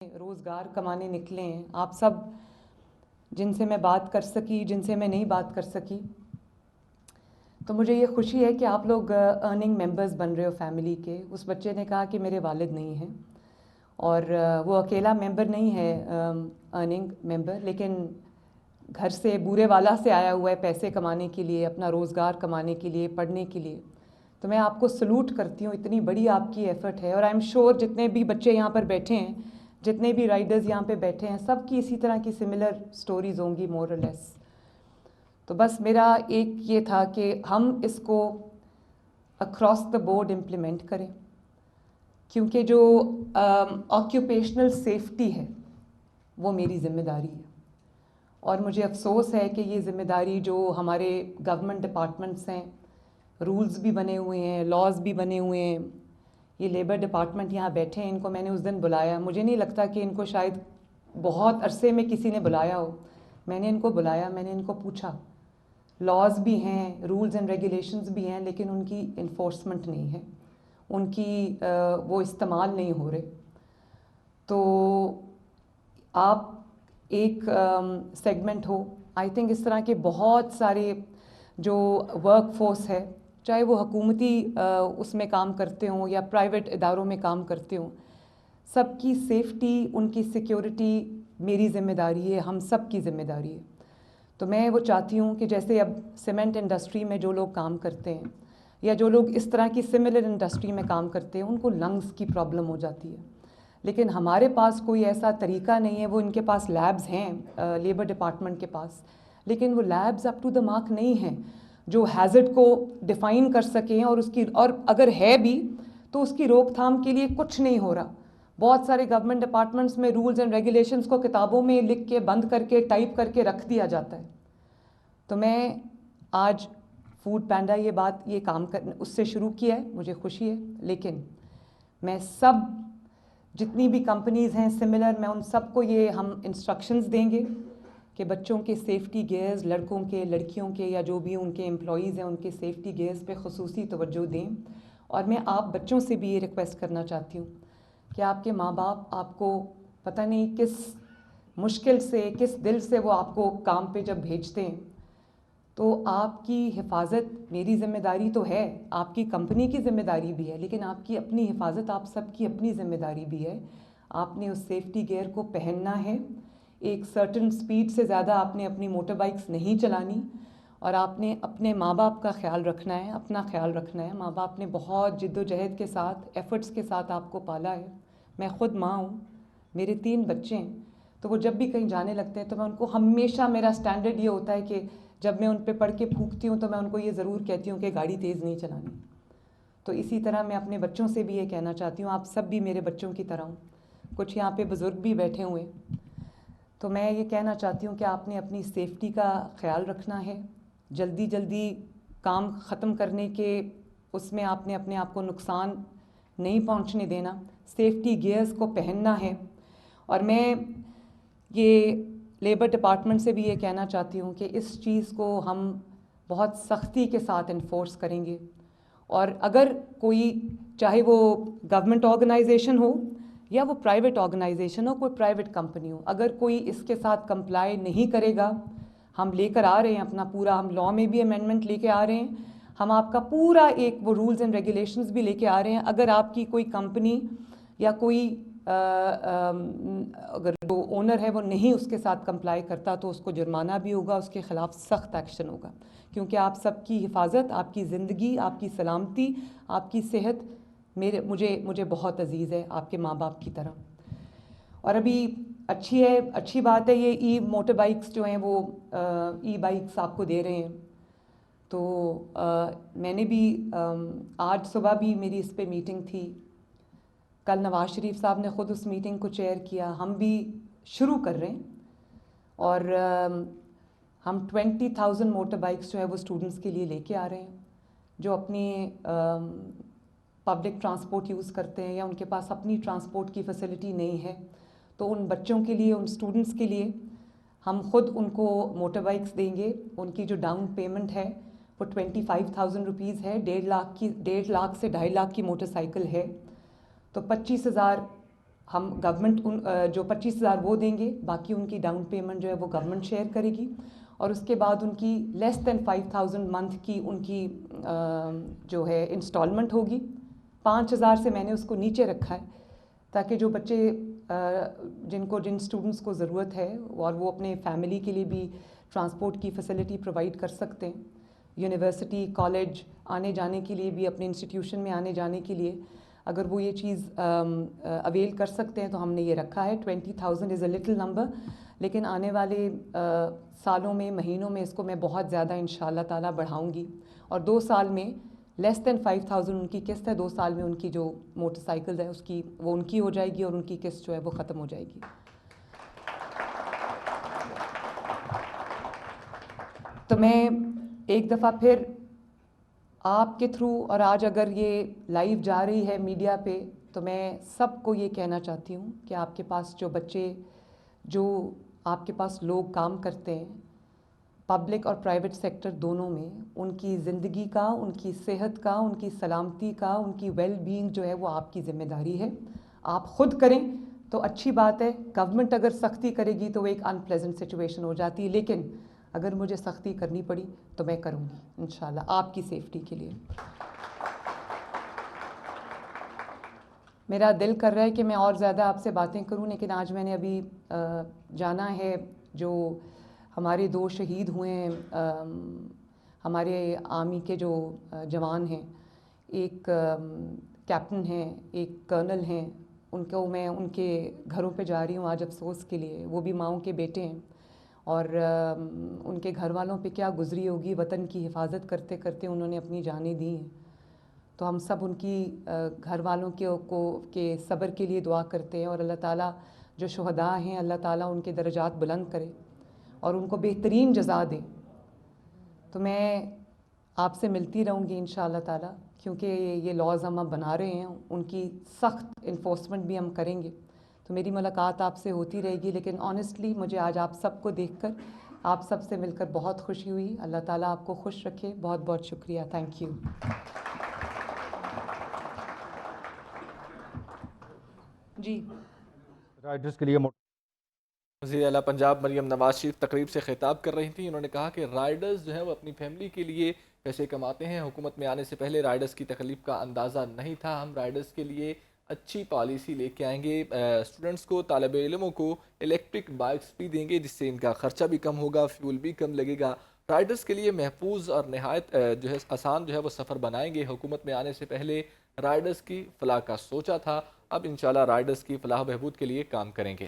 روزگار کمانے نکلے ہیں آپ سب، جن سے میں بات کر سکی، جن سے میں نہیں بات کر سکی، تو مجھے یہ خوشی ہے کہ آپ لوگ ارننگ ممبرز بن رہے ہو فیملی کے۔ اس بچے نے کہا کہ میرے والد نہیں ہیں، اور وہ اکیلا ممبر نہیں ہے ارننگ ممبر، لیکن گھر سے بورے والا سے آیا ہوا ہے پیسے کمانے کے لیے، اپنا روزگار کمانے کے لیے، پڑھنے کے لیے۔ تو میں آپ کو سلوٹ کرتی ہوں، اتنی بڑی آپ کی ایفرٹ ہے، اور آئی ایم شیور جتنے بھی بچے یہاں پر بیٹھے ہیں، جتنے بھی رائڈرز یہاں پہ بیٹھے ہیں، سب کی اسی طرح کی سملر سٹوریز ہوں گی مور اور لیس۔ تو بس میرا ایک یہ تھا کہ ہم اس کو اکراس دا بورڈ امپلیمنٹ کریں، کیونکہ جو آکیوپیشنل سیفٹی ہے وہ میری ذمہ داری ہے، اور مجھے افسوس ہے کہ یہ ذمہ داری جو ہمارے گورنمنٹ ڈپارٹمنٹس ہیں، رولز بھی بنے ہوئے ہیں، لاز بھی بنے ہوئے ہیں، یہ لیبر ڈپارٹمنٹ یہاں بیٹھے ہیں، ان کو میں نے اس دن بلایا، مجھے نہیں لگتا کہ ان کو شاید بہت عرصے میں کسی نے بلایا ہو، میں نے ان کو بلایا، میں نے ان کو پوچھا، لاز بھی ہیں، رولز اینڈ ریگولیشنز بھی ہیں، لیکن ان کی انفورسمنٹ نہیں ہے، ان کی وہ استعمال نہیں ہو رہے۔ تو آپ ایک سیگمنٹ ہو، آئی تھنک اس طرح کے بہت سارے جو ورک فورس ہے، چاہے وہ حکومتی اس میں کام کرتے ہوں یا پرائیویٹ اداروں میں کام کرتے ہوں، سب کی سیفٹی، ان کی سیکیورٹی میری ذمہ داری ہے، ہم سب کی ذمہ داری ہے۔ تو میں وہ چاہتی ہوں کہ جیسے اب سیمنٹ انڈسٹری میں جو لوگ کام کرتے ہیں، یا جو لوگ اس طرح کی سملر انڈسٹری میں کام کرتے ہیں، ان کو لنگز کی پرابلم ہو جاتی ہے، لیکن ہمارے پاس کوئی ایسا طریقہ نہیں ہے۔ وہ ان کے پاس لیبز ہیں لیبر ڈپارٹمنٹ کے پاس، لیکن وہ labs up to the mark نہیں ہیں جو ہیزرڈ کو ڈیفائن کر سکیں، اور اگر ہے بھی تو اس کی روک تھام کے لیے کچھ نہیں ہو رہا۔ بہت سارے گورنمنٹ ڈپارٹمنٹس میں رولز اینڈ ریگولیشنز کو کتابوں میں لکھ کے بند کر کے ٹائپ کر کے رکھ دیا جاتا ہے۔ تو میں آج فوڈ پینڈا یہ کام اس سے شروع کیا ہے، مجھے خوشی ہے، لیکن میں سب جتنی بھی کمپنیز ہیں سملر، میں ان سب کو یہ ہم انسٹرکشنز دیں گے کہ بچوں کے سیفٹی گیئرز، لڑکوں کے، لڑکیوں کے، یا جو بھی ان کے امپلائیز ہیں، ان کے سیفٹی گیئرز پہ خصوصی توجہ دیں۔ اور میں آپ بچوں سے بھی یہ ریکویسٹ کرنا چاہتی ہوں کہ آپ کے ماں باپ آپ کو پتہ نہیں کس مشکل سے، کس دل سے وہ آپ کو کام پہ جب بھیجتے ہیں، تو آپ کی حفاظت میری ذمہ داری تو ہے، آپ کی کمپنی کی ذمہ داری بھی ہے، لیکن آپ کی اپنی حفاظت آپ سب کی اپنی ذمہ داری بھی ہے۔ آپ نے اس سیفٹی گیئر کو پہننا ہے، ایک سرٹن سپیڈ سے زیادہ آپ نے اپنی موٹر بائکس نہیں چلانی، اور آپ نے اپنے ماں باپ کا خیال رکھنا ہے، اپنا خیال رکھنا ہے۔ ماں باپ نے بہت جد و جہد کے ساتھ، ایفرٹس کے ساتھ آپ کو پالا ہے۔ میں خود ماں ہوں، میرے 3 بچے ہیں، تو وہ جب بھی کہیں جانے لگتے ہیں تو میں ان کو ہمیشہ، میرا سٹینڈرڈ یہ ہوتا ہے کہ جب میں ان پہ پڑھ کے پھونکتی ہوں تو میں ان کو یہ ضرور کہتی ہوں کہ گاڑی تیز نہیں چلانی۔ تو اسی طرح میں اپنے بچوں سے بھی یہ کہنا چاہتی ہوں، آپ سب بھی میرے بچوں کی طرح ہوں، کچھ یہاں پہ بزرگ بھی بیٹھے ہوئے، تو میں یہ کہنا چاہتی ہوں کہ آپ نے اپنی سیفٹی کا خیال رکھنا ہے، جلدی جلدی کام ختم کرنے کے اس میں آپ نے اپنے آپ کو نقصان نہیں پہنچنے دینا، سیفٹی گیئرز کو پہننا ہے۔ اور میں یہ لیبر ڈپارٹمنٹ سے بھی یہ کہنا چاہتی ہوں کہ اس چیز کو ہم بہت سختی کے ساتھ انفورس کریں گے، اور اگر کوئی، چاہے وہ گورنمنٹ آرگنائزیشن ہو یا وہ پرائیویٹ آرگنائزیشن ہو، کوئی پرائیویٹ کمپنی ہو، اگر کوئی اس کے ساتھ کمپلائی نہیں کرے گا، ہم لے کر آ رہے ہیں اپنا پورا، ہم لا میں بھی امینڈمنٹ لے کے آ رہے ہیں، ہم آپ کا پورا ایک وہ رولز اینڈ ریگولیشنز بھی لے کے آ رہے ہیں۔ اگر آپ کی کوئی کمپنی یا کوئی اگر جو اونر ہے وہ نہیں اس کے ساتھ کمپلائی کرتا تو اس کو جرمانہ بھی ہوگا، اس کے خلاف سخت ایکشن ہوگا، کیونکہ آپ سب کی حفاظت، آپ کی زندگی، آپ کی سلامتی، آپ کی صحت مجھے بہت عزیز ہے، آپ کے ماں باپ کی طرح۔ اور ابھی اچھی بات ہے، یہ ای موٹر بائکس جو ہیں وہ ای بائکس آپ کو دے رہے ہیں، تو میں نے بھی آج صبح بھی میری اس پہ میٹنگ تھی، کل نواز شریف صاحب نے خود اس میٹنگ کو چیئر کیا، ہم بھی شروع کر رہے ہیں، اور ہم 20,000 موٹر بائکس جو ہے وہ اسٹوڈنٹس کے لیے لے کے آ رہے ہیں، جو اپنی پبلک ٹرانسپورٹ یوز کرتے ہیں یا ان کے پاس اپنی ٹرانسپورٹ کی فیسلٹی نہیں ہے، تو ان بچوں کے لیے، ان اسٹوڈنٹس کے لیے ہم خود ان کو موٹر بائکس دیں گے۔ ان کی جو ڈاؤن پیمنٹ ہے وہ 25,000 روپیز ہے، 1.5 لاکھ سے 2.5 لاکھ کی موٹر سائیکل ہے، تو 25,000 ہم گورنمنٹ ان جو 25,000 وہ دیں گے، باقی ان کی ڈاؤن پیمنٹ جو ہے وہ گورنمنٹ شیئر کرے گی، اور اس کے بعد ان کی لیس دین 5,000 منتھ کی ان کی جو ہے انسٹالمنٹ ہوگی. 5,000 سے میں نے اس کو نیچے رکھا ہے تاکہ جو بچے جن اسٹوڈنٹس کو ضرورت ہے اور وہ اپنے فیملی کے لیے بھی ٹرانسپورٹ کی فیسلٹی پرووائڈ کر سکتے ہیں، یونیورسٹی کالج آنے جانے کے لیے بھی، اپنے انسٹیٹیوشن میں آنے جانے کے لیے اگر وہ یہ چیز اویل کر سکتے ہیں تو ہم نے یہ رکھا ہے. 20,000 از اے لٹل نمبر، لیکن آنے والے سالوں میں، مہینوں میں اس کو میں بہت زیادہ انشاءاللہ تعالیٰ بڑھاؤں گی، اور 2 سال میں لیس دین 5,000 ان کی قسط ہے. 2 سال میں ان کی جو موٹر سائیکل ہے اس کی وہ ان کی ہو جائے گی، اور ان کی قسط جو ہے وہ ختم ہو جائے گی. تو میں ایک دفعہ پھر آپ کے تھرو، اور آج اگر یہ لائیو جا رہی ہے میڈیا پہ، تو میں سب کو یہ کہنا چاہتی ہوں کہ آپ کے پاس جو بچے، جو آپ کے پاس لوگ کام کرتے ہیں پبلک اور پرائیویٹ سیکٹر دونوں میں، ان کی زندگی کا، ان کی صحت کا، ان کی سلامتی کا، ان کی ویل بینگ جو ہے وہ آپ کی ذمہ داری ہے. آپ خود کریں تو اچھی بات ہے. گورنمنٹ اگر سختی کرے گی تو وہ ایک ان پلیزنٹ سچویشن ہو جاتی ہے، لیکن اگر مجھے سختی کرنی پڑی تو میں کروں گی انشاءاللہ آپ کی سیفٹی کے لیے. میرا دل کر رہا ہے کہ میں اور زیادہ آپ سے باتیں کروں، لیکن آج میں نے ابھی جانا ہے جو ہمارے 2 شہید ہوئے ہیں، ہمارے آرمی کے جو جوان ہیں، ایک کیپٹن ہیں، ایک کرنل ہیں، ان کو میں ان کے گھروں پہ جا رہی ہوں آج افسوس کے لیے. وہ بھی ماؤں کے بیٹے ہیں، اور ان کے گھر والوں پہ کیا گزری ہوگی. وطن کی حفاظت کرتے کرتے انہوں نے اپنی جانیں دی ہیں. تو ہم سب ان کی گھر والوں کے صبر کے لیے دعا کرتے ہیں، اور اللہ تعالیٰ جو شہداء ہیں اللہ تعالیٰ ان کے درجات بلند کرے اور ان کو بہترین جزا دے. تو میں آپ سے ملتی رہوں گی انشاءاللہ تعالیٰ، کیونکہ یہ لاز ہم اب بنا رہے ہیں، ان کی سخت انفورسمنٹ بھی ہم کریں گے. تو میری ملاقات آپ سے ہوتی رہے گی، لیکن آنیسٹلی مجھے آج آپ سب کو دیکھ کر، آپ سب سے مل کر بہت خوشی ہوئی. اللہ تعالیٰ آپ کو خوش رکھے. بہت بہت شکریہ. Thank you. جی رائٹرز کے لیے وزیر اعلیٰ پنجاب مریم نواز شریف تقریب سے خطاب کر رہی تھیں. انہوں نے کہا کہ رائڈرز جو ہیں وہ اپنی فیملی کے لیے پیسے کماتے ہیں. حکومت میں آنے سے پہلے رائڈرز کی تکلیف کا اندازہ نہیں تھا. ہم رائڈرز کے لیے اچھی پالیسی لے کے آئیں گے. اسٹوڈنٹس کو، طالب علموں کو الیکٹرک بائکس بھی دیں گے، جس سے ان کا خرچہ بھی کم ہوگا، فیول بھی کم لگے گا. رائڈرز کے لیے محفوظ اور نہایت جو ہے آسان جو ہے وہ سفر بنائیں گے. حکومت میں آنے سے پہلے رائڈرز کی فلاح کا سوچا تھا، اب انشاءاللہ رائڈرز کی فلاح و بہبود کے لیے کام کریں گے.